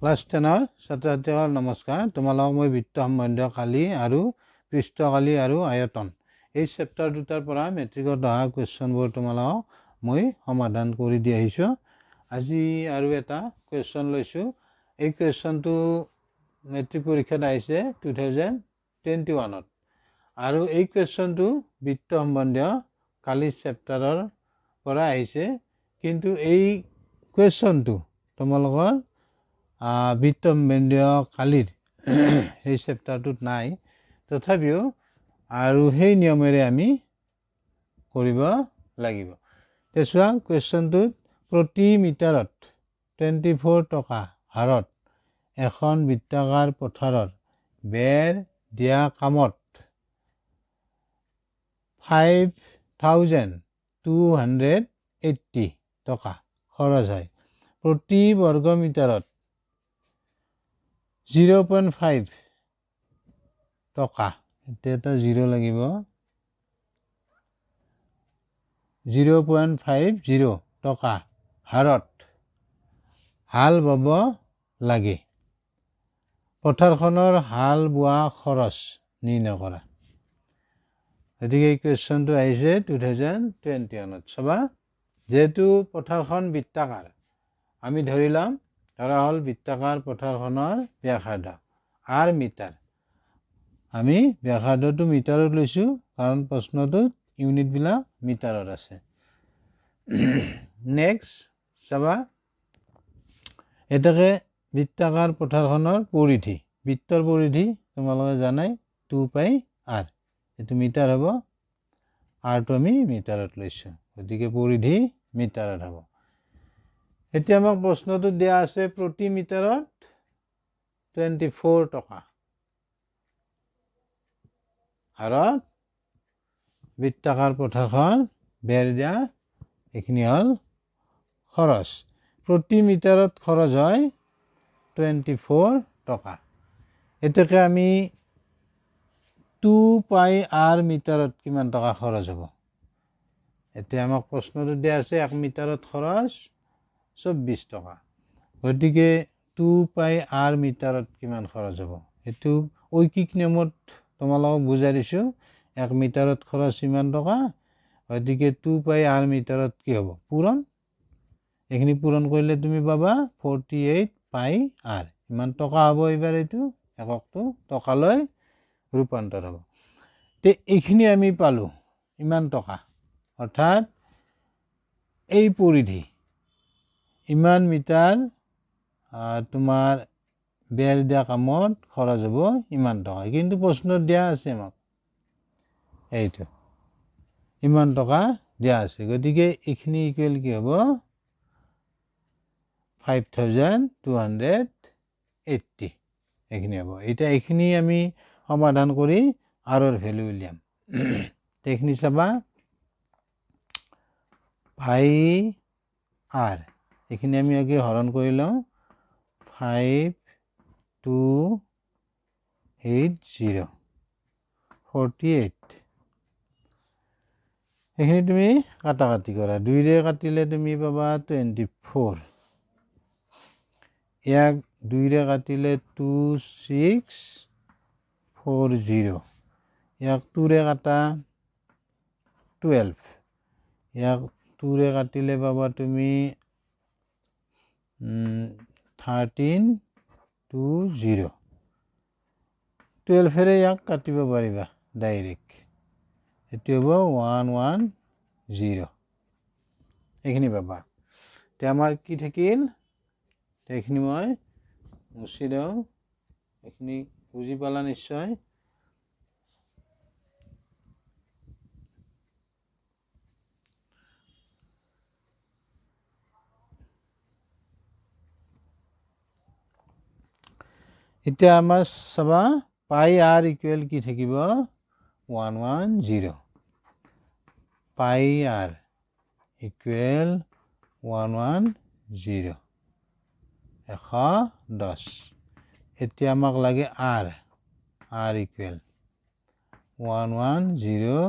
Class 10ৰ ছাত্ৰ-ছাত্ৰীসকল নমস্কাৰ। তোমালোকক মই বৃত্ত সম্বন্ধীয় কালি আৰু পৃষ্ঠকালি আৰু আয়তন এই চেপ্টাৰ দুটাৰ পৰা মেট্ৰিকত অহা কুৱেশ্যনবোৰ তোমালোকক মই সমাধান কৰি দি আহিছোঁ। আজি আৰু এটা কুৱেশ্যন লৈছোঁ। এই কুৱেশ্যনটো মেট্ৰিক পৰীক্ষাত আহিছে 2021ত আৰু এই কুৱেশ্যনটো বৃত্ত সম্বন্ধীয় কালি চেপ্টাৰৰ পৰা আহিছে, কিন্তু এই কুৱেশ্যনটো তোমালোকৰ বৃত্ত সম্বন্ধীয় কালিৰ সেই চেপ্টাৰটোত নাই। তথাপিও আৰু সেই নিয়মেৰে আমি কৰিব লাগিব। চোৱা, কুৱেশ্যনটোত প্ৰতি মিটাৰত 24 টকা হাৰত এখন বৃত্তাকাৰ পথাৰৰ বেৰ দিয়া কামত 5,280 টকা খৰচ হয়। প্ৰতি বৰ্গ মিটাৰত 0.5 টকা, এটা 0 লাগিব, 0.50 টকা হাৰত হাল বাব লাগে। পথাৰখনৰ হাল বোৱা খৰচ নিৰ্ণয় কৰা। গতিকে এই কুৱেশ্যনটো আহিছে 2021ত। চাবা, যেহেতু পথাৰখন বৃত্তাকাৰ, আমি ধৰা হ'ল বৃত্তাকাৰ পথাৰখনৰ ব্যাসাৰ্ধ r মিটাৰ। আমি ব্যাসাৰ্ধটো মিটাৰত লৈছোঁ কাৰণ প্ৰশ্নটোত ইউনিটবিলাক মিটাৰত আছে। নেক্সট চাবা, এটাকে বৃত্তাকাৰ পথাৰখনৰ পৰিধি, বৃত্তৰ পৰিধি তোমালোকে জানাই 2πr, এইটো মিটাৰ হ'ব, আৰটো আমি মিটাৰত লৈছোঁ, গতিকে পৰিধি মিটাৰত হ'ব। এতিয়া আমাক প্ৰশ্নটোত দিয়া আছে প্ৰতি মিটাৰত 24 টকা হাৰত বৃত্তাকাৰ পথাৰখন বেৰ দিয়া, এইখিনি হ'ল খৰচ। প্ৰতি মিটাৰত খৰচ হয় 24 টকা। এটাকে আমি 2πr মিটাৰত কিমান টকা খৰচ হ'ব। এতিয়া আমাক প্ৰশ্নটো দিয়া আছে 1 মিটাৰত খৰচ 24 টকা, গতিকে 2πr মিটাৰত কিমান খৰচ হ'ব। এইটো ঐকিক নিয়মত তোমালোকক বুজাই দিছোঁ। 1 মিটাৰত খৰচ ইমান টকা, গতিকে 2πr মিটাৰত কি হ'ব, পূৰণ। এইখিনি পূৰণ কৰিলে তুমি পাবা 48πr, ইমান টকা হ'ব। এইবাৰ এইটো এককটো টকালৈ ৰূপান্তৰ হ'ব। তে এইখিনি আমি পালোঁ ইমান টকা, অৰ্থাৎ এই পৰিধি ইমান মিটাৰ তোমাৰ বেৰ দিয়া কামত খৰচ হ'ব ইমান টকা, কিন্তু প্ৰশ্নত দিয়া আছে আমাক এইটো ইমান টকা দিয়া আছে, গতিকে এইখিনি ইকুৱেল কি হ'ব, 5,280 এইখিনি হ'ব। এতিয়া এইখিনি আমি সমাধান কৰি আৰৰ ভেলু উলিয়াম। এইখিনি চাবা, πr, এইখিনি আমি আগে হৰণ কৰি লওঁ, 5,280 48, এইখিনি তুমি কাটাকাটি কৰা, 2ৰে কাটিলে তুমি পাবা 24, ইয়াক 2ৰে কাটিলে 2640, ইয়াক 2ৰে কাটা 12, ইয়াক 2ৰে কাটিলে পাবা তুমি 1320, 12ৰে ইয়াক কাটিব পাৰিবা ডাইৰেক্ট, এইটো হ'ব 110, এইখিনি পাবা। এতিয়া আমাৰ কি থাকিল, এইখিনি মই মুছি দিওঁ। এইখিনি বুজি পালা নিশ্চয়। এতিয়া আমাৰ চাবা, πr ইকুৱেল কি থাকিব, 110, πr ইকুৱেল 110, 110। এতিয়া আমাক লাগে r ইকুৱেল 110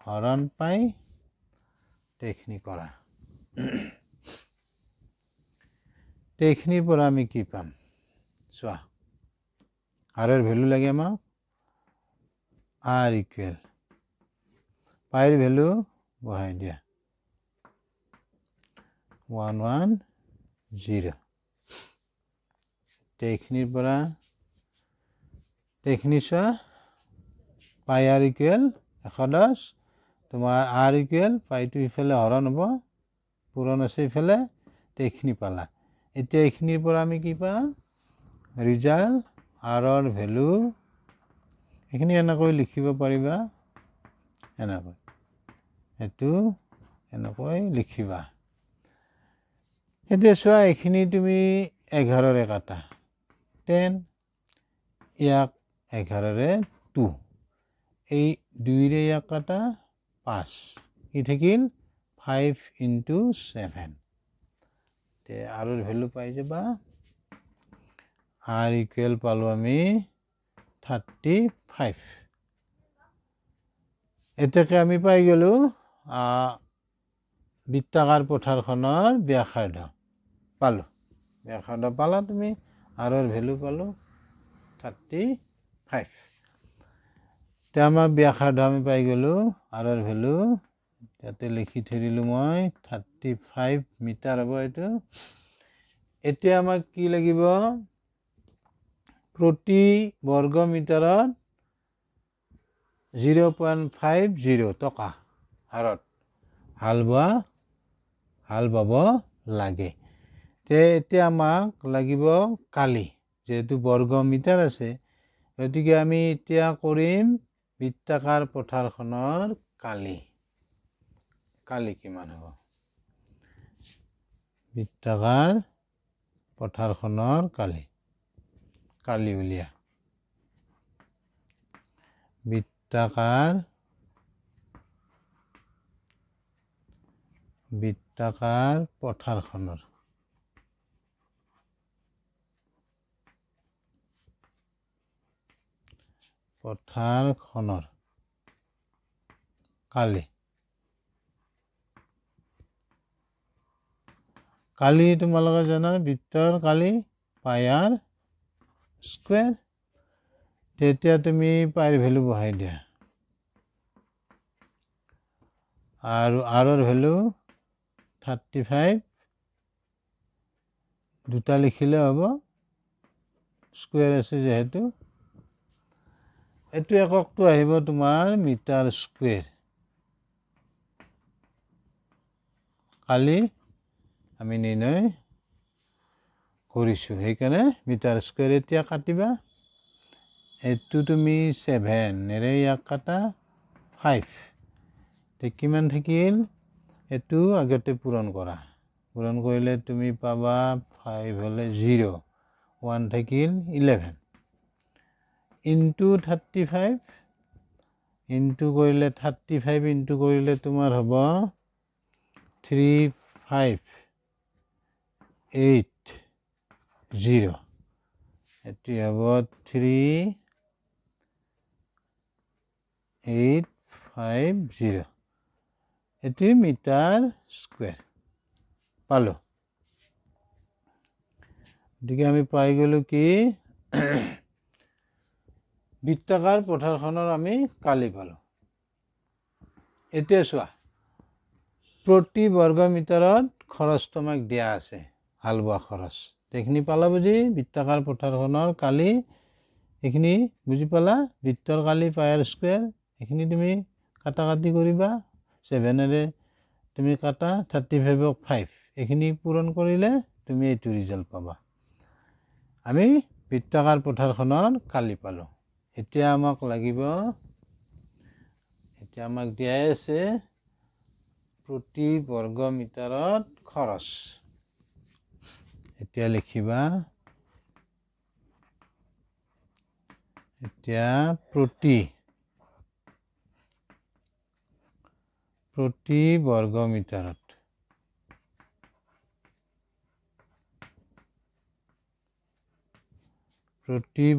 হৰণ পাই, এইখিনি কৰা। এইখিনিৰ পৰা আমি কি পাম, চোৱা আৰৰ ভ্যালু লাগে আমাক r ইকুৱেল পাইৰ ভ্যালু বহাই দিয়া 110 এইখিনিৰ পৰা এইখিনি চোৱা পাই r ইকুৱেল 110 তোমাৰ r ইকুৱেল পাইটো ইফালে হৰণ হ'ব পূৰণ আছে ইফালে এইখিনি পালা এতিয়া এইখিনিৰ পৰা আমি কি পাম ৰিজাল্ট r ৰ ভ্যালু এইখিনি এনেকৈ লিখিব পাৰিবা এনেকৈ এটো এনেকৈ লিখিবা এতিয়া চোৱা এইখিনি তুমি 11 ৰে কাটা 10 ইয়াক 11 ৰে 2 এই 2 ৰে ইয়াক কাটা 5 কি থাকিল 5 into 7 তে r ৰ ভ্যালু পাই যাবা r ইকুৱেল পালো আমি 35 এটাকে আমি পাই গেলো বৃত্তাকাৰ পথাৰখনৰ ব্যাসাৰ্ধ পালো ব্যাসাৰ্ধ পালা তুমি r ৰ ভ্যালু পালো 35 তে আমাৰ ব্যাসাৰ্ধ আমি পাই গেলো r ৰ ভ্যালু ইয়াতে লিখি থৈ দিলো মই 35 মিটাৰ হ'ব এটো এতিয়া আমাক কি লাগিব প্ৰতি বৰ্গ মিটাৰত 0.50 টকা হাৰত হাল বাব লাগে তে এতিয়া আমাক লাগিব কালি যেহেতু বৰ্গ মিটাৰ আছে গতিকে আমি এতিয়া কৰিম বৃত্তাকাৰ পথাৰখনৰ কালি কিমান হ'ব বৃত্তাকাৰ পথাৰখনৰ কালি উলিয়া বৃত্তাকাৰ পথাৰখনৰ কালি তোমালোকে জানা বৃত্তৰ কালি পাই r স্কয়াৰ তেতিয়া তুমি পাইৰ ভ্যালু বহাই দিয়া আৰু r ৰ ভ্যালু 35 দুটা লিখিলে হ'ব স্কয়াৰ আছে যেহেতু এটো এককটো আহিব তোমাৰ মিটাৰ স্কয়াৰ কালি আমি নিৰ্ণয় কৰিছো সেইকাৰণে মিটাৰ স্কয়াৰ এতিয়া কাটিবা এটো তুমি 7 নেৰে ইয়াক কাটা 5 তে কিমান থাকিল এটো আগতে পূৰণ কৰিলে তুমি পাবা 5 হলে 0 1 থাকিল 11 into 35 into কৰিলে 35 into কৰিলে তোমাৰ হ'ব 3580 এটি হ'ব 3850 এটি মিটাৰ স্কয়াৰ পালো গতিকে আমি পাই গলো কি বৃত্তাকাৰ পথাৰখনৰ আমি কালি পালো এতিয়া চোৱা প্ৰতি বৰ্গ মিটাৰত খৰচ তোমাক দিয়া আছে হাল বোৱা খৰচ এইখিনি পালা বুজি বৃত্তাকাৰ পথাৰখনৰ কালি এইখিনি বুজি পালা বৃত্তৰ কালি পাই r স্কয়াৰ এইখিনি তুমি কাটাকাটি কৰিবা 7 ৰে তুমি কাটা 35 ক 5 এইখিনি পূৰণ কৰিলে তুমি এইটো ৰিজাল্ট পাবা আমি বৃত্তাকাৰ পথাৰখনৰ কালি পালো এতিয়া আমাক দিয়াই আছে প্ৰতি বৰ্গ মিটাৰত খৰচ এতিয়া লিখিবা এতিয়া প্ৰতি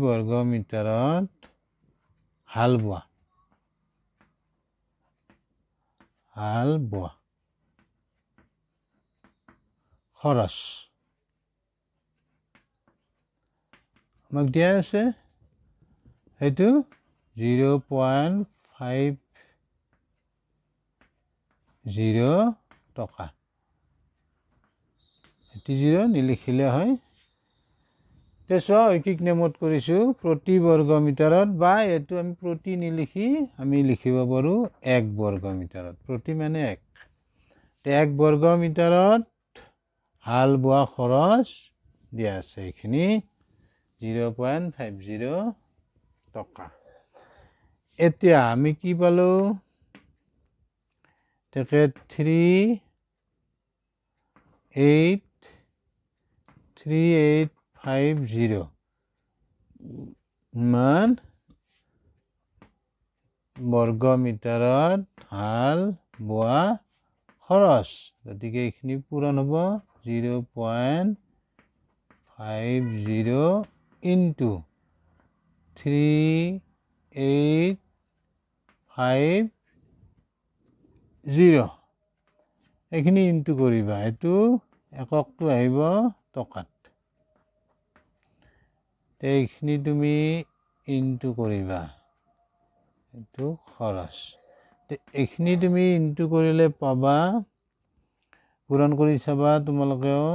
বৰ্গ মিটাৰত হাল বোৱা খৰচ আমাক দিয়া আছে সেইটো 0.50 টকা। এটি 0 নিলিখিলে হয়। তে চোৱা ঐকিক নিয়মত কৰিছোঁ প্ৰতি বৰ্গ মিটাৰত, বা এইটো আমি প্ৰতি নিলিখি আমি লিখিব পাৰোঁ 1 বৰ্গ মিটাৰত। প্ৰতি মানে 1। 1 বৰ্গ মিটাৰত হাল বোৱা খৰচ দিয়া আছে এইখিনি 0.50 টকা। এতিয়া আমি কি পালোঁ? তেখেত 3850 মান বৰ্গ মিটাৰত হাল বোৱা খৰচ। গতিকে এইখিনি পূৰণ হ'ব 0.50 ইনটু 3850, এইখিনি ইনটু কৰিবা। এইটো এককটো আহিব টকাত। এইখিনি তুমি ইনটু কৰিবা, এইটো খৰচ। এইখিনি তুমি ইনটু কৰিলে পাবা, পূৰণ কৰি চাবা তোমালোকেও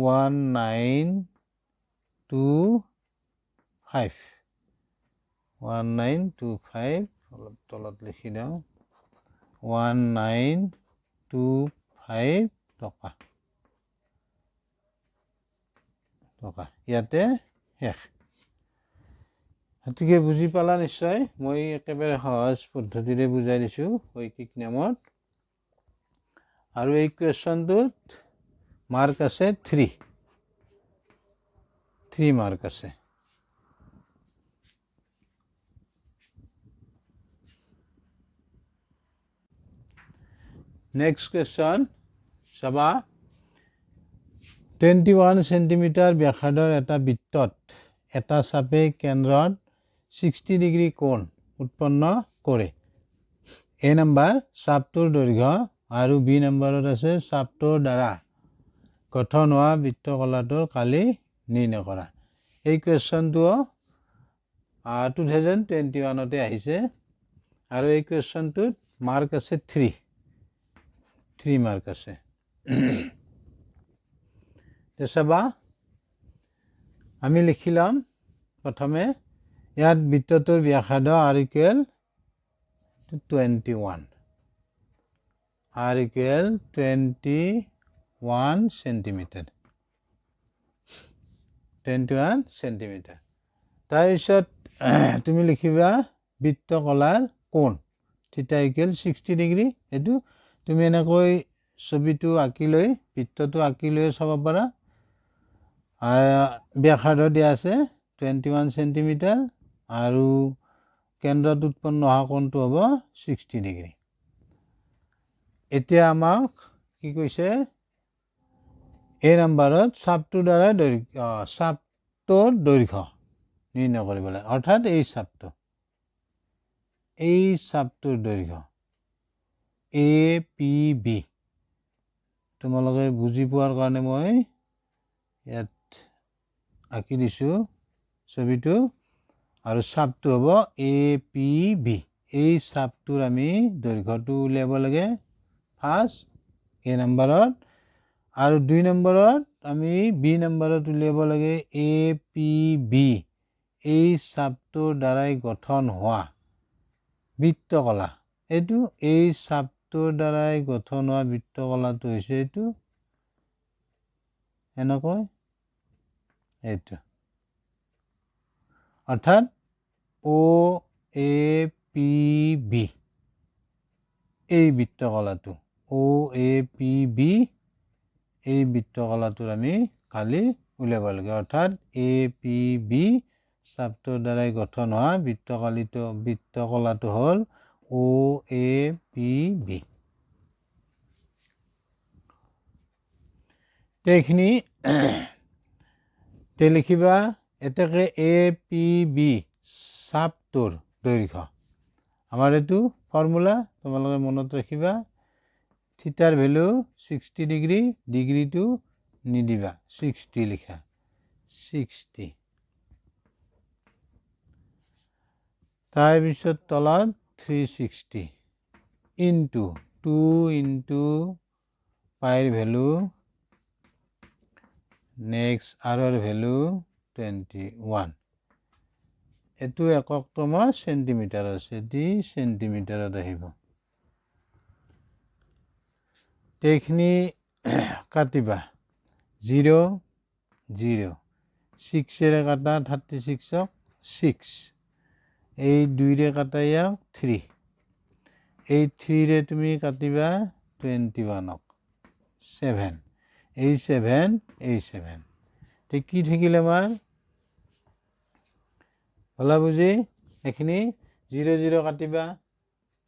1925 অলপ তলত লিখি দিওঁ 1925 টকা। ইয়াতে শেষ। গতিকে বুজি পালা নিশ্চয়। মই একেবাৰে সহজ পদ্ধতিৰে বুজাই দিছোঁ ঐকিক নিয়মত। আৰু এই কুৱেশ্যনটোত মাৰ্ক আছে 3 মাৰ্ক আছে। নেক্সট কুৱেশ্যন চাবা। 21 সেন্টিমিটাৰ ব্যাসাৰ্ধৰ এটা বৃত্তত এটা চাপে কেন্দ্ৰত 60 ডিগ্ৰী কোণ উৎপন্ন কৰে। এ নম্বৰ চাপটোৰ দৈৰ্ঘ্য আৰু বি নম্বৰত আছে চাপটোৰ দ্বাৰা গঠন হোৱা বৃত্তকলাটোৰ কালি নিৰ্ণয় কৰা। এই কুৱেশ্যনটো 2021তে আহিছে আৰু এই কুৱেশ্যনটোত মাৰ্ক আছে 3 মাৰ্ক আছে। চাবা আমি লিখি ল'ম প্ৰথমে। ইয়াত বৃত্তটোৰ ব্যাসাৰ্ধ r equal 21 সেন্টিমিটাৰ। 21 সেন্টিমিটাৰ। তাৰপিছত তুমি লিখিবা বৃত্তকলাৰ কোণ থিটা ইকুৱেল 60 ডিগ্ৰী। এইটো তুমি এনেকৈ ছবিটো আঁকি লৈ বৃত্তটো আঁকি লৈ চাব পাৰা। ব্যাসাৰ্ধ দিয়া আছে 21 সেন্টিমিটাৰ আৰু কেন্দ্ৰত উৎপন্ন হোৱা কোণটো হ'ব 60 ডিগ্ৰী। এতিয়া আমাক কি কৈছে? এই নম্বৰত চাপটোৰ দ্বাৰা চাপটোৰ দৈৰ্ঘ্য নিৰ্ণয় কৰিব লাগে। অৰ্থাৎ এই চাপটোৰ দৈৰ্ঘ্য APB। তোমালোকে বুজি পোৱাৰ কাৰণে মই ইয়াত আঁকি দিছোঁ ছবিটো। আৰু চাপটো হ'ব APB। এই চাপটোৰ আমি দৈৰ্ঘ্যটো উলিয়াব লাগে ফাৰ্ষ্ট এ নম্বৰত, আৰু 2 নম্বৰত আমি বি নম্বৰত উলিয়াব লাগে APB। এই চাপটোৰ দ্বাৰাই গঠন হোৱা বৃত্তকলা। এইটো এই চাপটোৰ দ্বাৰাই গঠন হোৱা বৃত্তকলাটো হৈছে এইটো এনেকৈ এইটো। অৰ্থাৎ OAPB এই বৃত্তকলাটো OAPB এই বৃত্তকলাটোৰ আমি কালি উলিয়াব লাগে। অৰ্থাৎ APB চাপটোৰ দ্বাৰাই গঠন হোৱা বৃত্তকলাটো হ'ল OAPB। এইখিনি লিখিবা। এতেকে APB চাপটোৰ দৈৰ্ঘ্য। আমাৰ এইটো ফৰ্মুলা তোমালোকে মনত ৰাখিবা। থিটাৰ ভেলু 60 ডিগ্ৰী, ডিগ্ৰীটো নিদিবা, 60 লিখা। 60 তাৰপিছত তলত 360 ইনটু 2 ইনটু পাইৰ ভ্যালু নেক্সট আৰৰ ভ্যালু 21 এটো এককতম সেন্টিমিটাৰ আছে দি সেন্টিমিটাৰত আহিব তেখনি কাটিবা 0 0 6 এৰে কাটা 36 ক 6 এই 2 ৰে কাটা ইয়াক 3 এই 3 ৰে তুমি কাটিবা 21 ক 7 এই 7 এই 7 তে কি থাকিল আমাৰ হলা বুজি এখিনি 0 0 কাটিবা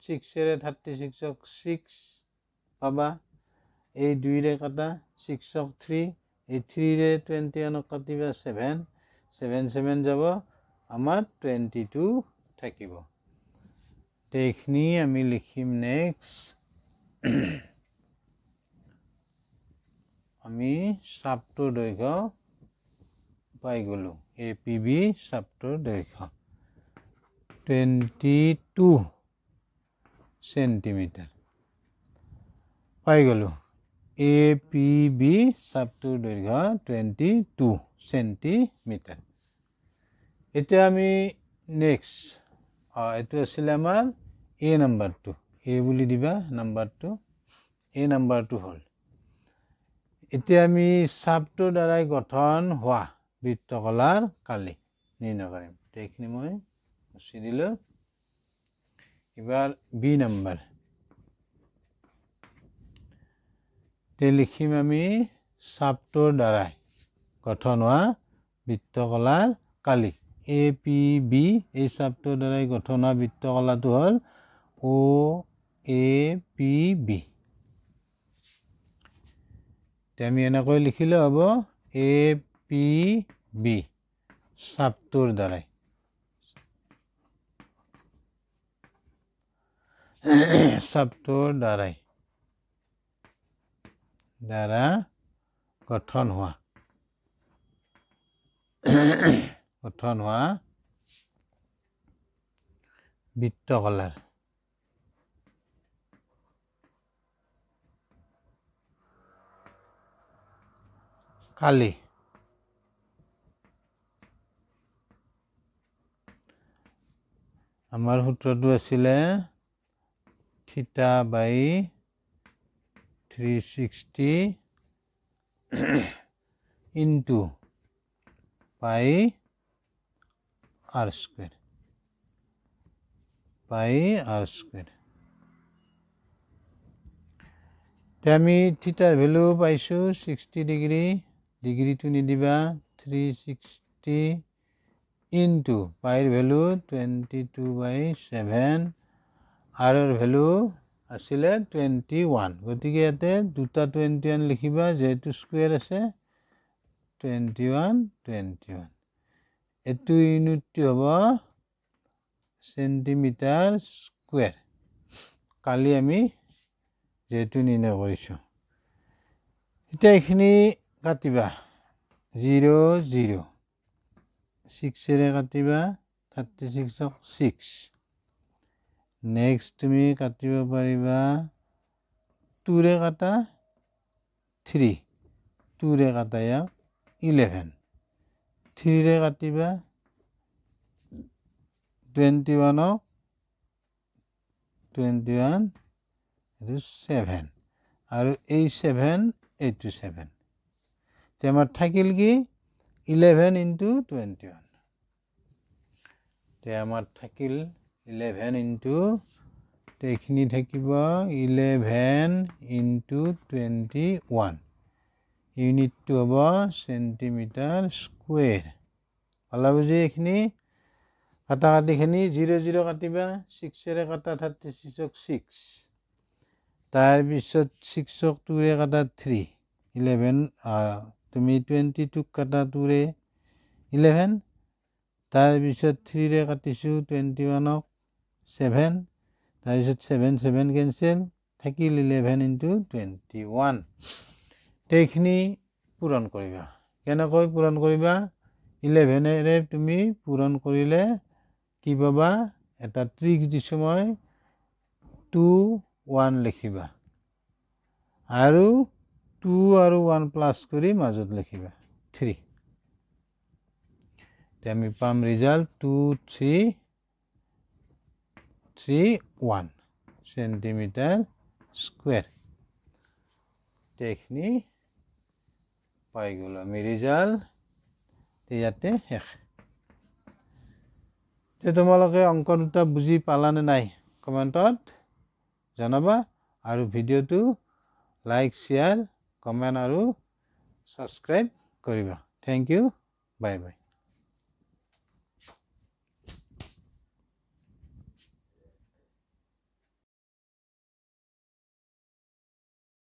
6 এৰে 36 ক 6 পাবা এই 2 ৰে কাটা 6 ক 3 এই 3 ৰে 21 ক কাটিবা 7 7 7 যাব আমাৰ 22 থাকিব তেখনি আমি লিখিম নেক্সট আমি সাপটোৰ দৈৰ্ঘ্য পাই গলো APB সাপটোৰ দৈৰ্ঘ্য 22 সেন্টিমিটাৰ পাই গলো APB সাপটোৰ দৈৰ্ঘ্য 22 সেন্টিমিটাৰ এতিয়া আমি নেক্সট এটো আছিল আমাৰ A নাম্বাৰটো A বুলি দিবা নাম্বাৰটো A নাম্বাৰটো হল এতিয়া আমি সাপটোৰ দ্বাৰাই গঠন হোৱা বৃত্তকলাৰ কালি নিৰ্ণয় কৰিম এইখিনি মই মুছি দিলো এবাৰ B নাম্বাৰ তে লিখিম আমি সাপটোৰ দ্বাৰাই গঠন হোৱা বৃত্তকলাৰ কালি APB এই সাপটোৰ দ্বাৰাই গঠন হোৱা বৃত্তকলাটো হল OAPB তে আমি এনেকৈ লিখিলে হ'ব APB সাপটোৰ দ্বাৰাই সাপটোৰ দ্বাৰাই দ্বাৰা গঠন হোৱা বৃত্তকলাৰ কালি আমাৰ সূত্ৰটো আছিলে থিটা বাই 360 ইনটু পাই r স্কয়াৰ তে আমি থিটাৰ ভ্যালু পাইছো 60 ডিগ্ৰী ডিগ্ৰীটো নিদিবা 360 ইনটু পাইৰ ভ্যালু 22/7 আৰৰ ভ্যালু আছিলে 21 গতিকে ইয়াতে দুটা 21 লিখিবা যেহেতু স্কয়াৰ আছে 21 এটো ইউনিটটো হ'ব সেন্টিমিটাৰ স্কয়াৰ কালি আমি যেহেতু নিৰ্ণয় কৰিছো এতিয়া এখিনি কাটিবা 0 0 6 এৰে কাটিবা 36 ক 6 নেক্সট তুমি কাটিব পাৰিবা 2 ৰে কাটা 3 2 ৰে কাটা 11 3 ৰে কাটিবা 21 ক 21 এটো 7 আৰু এই 7 এইটো 7 তে আমাৰ থাকিল কি 11 into 21 তে আমাৰ থাকিল 11 into তে এখিনি থাকিব 11 into 21 ইউনিটটো হ'ব সেন্টিমিটার স্কয়ার হলা বুজি এখিনি কাটা কাটিখিনি 0 0 কাটিবা 6 এৰে কাটা 36 ক 6 তাৰ পিছত 6 ক 2 ৰে কাটা 3 11 তুমি 22 কাটা 2 ৰে 11 তাৰ পিছত 3 ৰে কাটিছো 21 ক 7 তাৰ পিছত 7 7 কেনসেল থাকিল 11 into 21 তেখিনি পূৰণ কৰিবা কেনেকৈ পূৰণ কৰিবা 11ৰে তুমি পূৰণ কৰিলে কি পাবা এটা ট্ৰিক্স দিছোঁ মই 2 1 লিখিবা আৰু 2 আৰু 1 প্লাছ কৰি মাজত লিখিবা 3 এতিয়া আমি পাম ৰিজাল্ট 2 3 3 1 সেন্টিমিটাৰ স্কোয়াৰ এইখিনি পাই গ'লো আমি ৰিজাল্ট ইয়াতে শেষ তোমালোকে অংক দুটা বুজি পালানে নাই কমেণ্টত জনাবা আৰু ভিডিঅ'টো লাইক শ্বেয়াৰ কমেণ্ট আৰু ছাবস্ক্ৰাইব কৰিবা থেংক ইউ বাই বাই